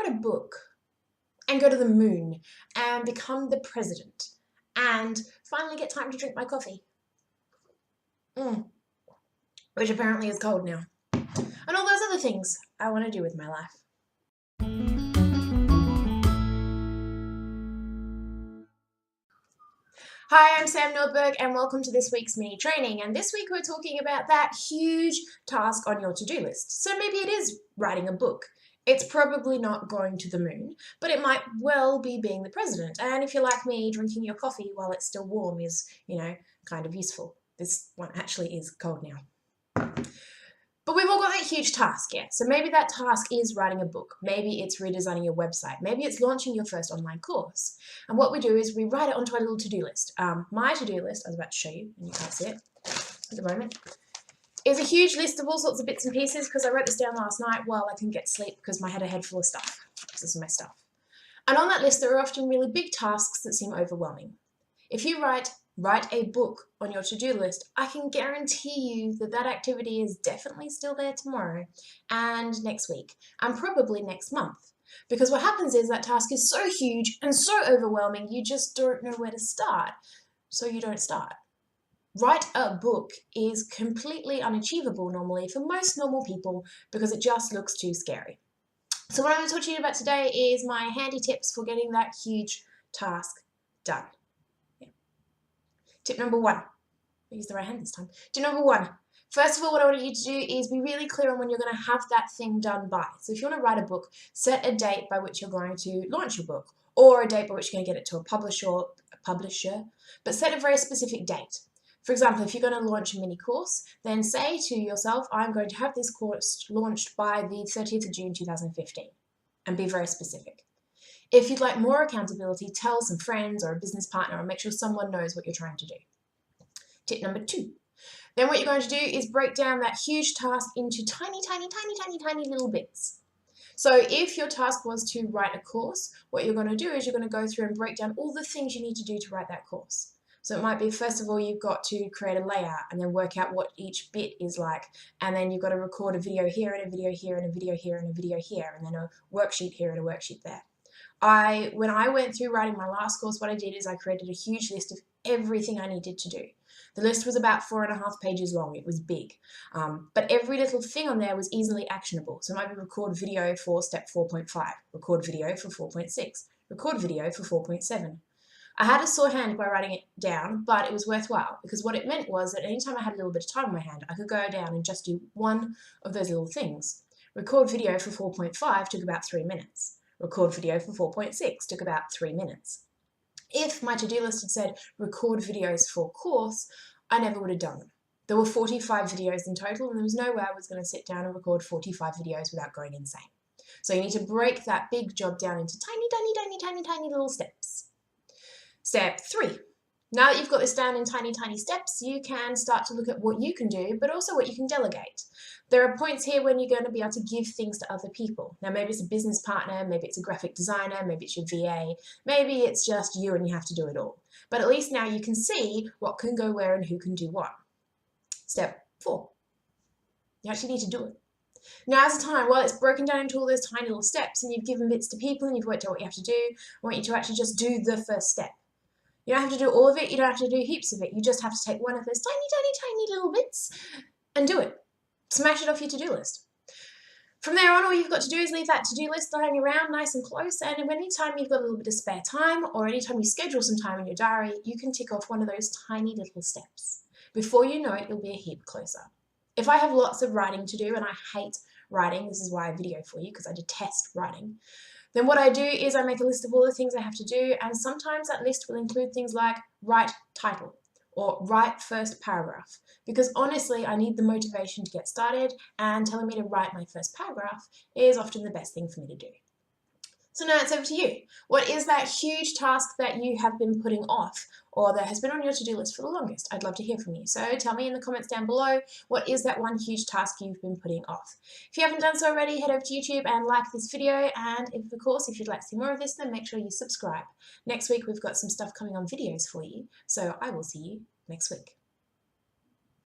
write a book and go to the moon and become the president and finally get time to drink my coffee. Which apparently is cold now. And all those other things I want to do with my life. Hi, I'm Sam Nordberg and welcome to this week's mini training. And this week we're talking about that huge task on your to-do list. So maybe it is writing a book. It's probably not going to the moon, but it might well be being the president. And if you're like me, drinking your coffee while it's still warm is, kind of useful. This one actually is cold now. But we've all got that huge task, yeah. So maybe that task is writing a book. Maybe it's redesigning your website. Maybe it's launching your first online course. And what we do is we write it onto a little to-do list. My to-do list, I was about to show you, and you can't see it at the moment, is a huge list of all sorts of bits and pieces because I wrote this down last night while I couldn't get sleep because I had a head full of stuff. This is my stuff. And on that list, there are often really big tasks that seem overwhelming. If you write a book on your to-do list, I can guarantee you that that activity is definitely still there tomorrow and next week and probably next month. Because what happens is that task is so huge and so overwhelming, you just don't know where to start, so you don't start. Write a book is completely unachievable normally for most normal people because it just looks too scary. So what I'm going to talk to you about today is my handy tips for getting that huge task done. Tip number one, I'll use the right hand this time. Tip number one, first of all, what I want you to do is be really clear on when you're going to have that thing done by. So if you want to write a book, set a date by which you're going to launch your book or a date by which you're going to get it to a publisher, but set a very specific date. For example, if you're going to launch a mini course, then say to yourself, I'm going to have this course launched by the 30th of June 2015 and be very specific. If you'd like more accountability, tell some friends or a business partner or make sure someone knows what you're trying to do. Tip number two. Then what you're going to do is break down that huge task into tiny little bits. So if your task was to write a course, what you're going to do is you're going to go through and break down all the things you need to do to write that course. So it might be, first of all, you've got to create a layout and then work out what each bit is like. And then you've got to record a video here and a video here and a video here and a video here and then a worksheet here and a worksheet there. When I went through writing my last course, what I did is I created a huge list of everything I needed to do. The list was about 4.5 pages long. It was big. But every little thing on there was easily actionable. So it might be record video for step 4.5, record video for 4.6, record video for 4.7. I had a sore hand by writing it down, but it was worthwhile because what it meant was that anytime I had a little bit of time on my hand, I could go down and just do one of those little things. Record video for 4.5 took about 3 minutes. Record video for 4.6 took about 3 minutes. If my to-do list had said record videos for course, I never would have done them. There were 45 videos in total and there was no way I was going to sit down and record 45 videos without going insane. So you need to break that big job down into tiny little steps. Step 3. Now that you've got this down in tiny steps, you can start to look at what you can do, but also what you can delegate. There are points here when you're going to be able to give things to other people. Now, maybe it's a business partner, maybe it's a graphic designer, maybe it's your VA, maybe it's just you and you have to do it all. But at least now you can see what can go where and who can do what. Step 4. You actually need to do it. Now's the time, while it's broken down into all those tiny little steps and you've given bits to people and you've worked out what you have to do, I want you to actually just do the first step. You don't have to do all of it, you don't have to do heaps of it. You just have to take one of those tiny little bits and do it. Smash it off your to-do list. From there on, all you've got to do is leave that to-do list lying around nice and close, and anytime you've got a little bit of spare time or anytime you schedule some time in your diary, you can tick off one of those tiny little steps. Before you know it, you'll be a heap closer. If I have lots of writing to do, and I hate writing, this is why I video for you, because I detest writing, then what I do is I make a list of all the things I have to do, and sometimes that list will include things like write title or write first paragraph, because honestly I need the motivation to get started, and telling me to write my first paragraph is often the best thing for me to do. So now it's over to you. What is that huge task that you have been putting off or that has been on your to-do list for the longest? I'd love to hear from you. So tell me in the comments down below, what is that one huge task you've been putting off? If you haven't done so already, head over to YouTube and like this video. And of course, if you'd like to see more of this, then make sure you subscribe. Next week, we've got some stuff coming on videos for you. So I will see you next week.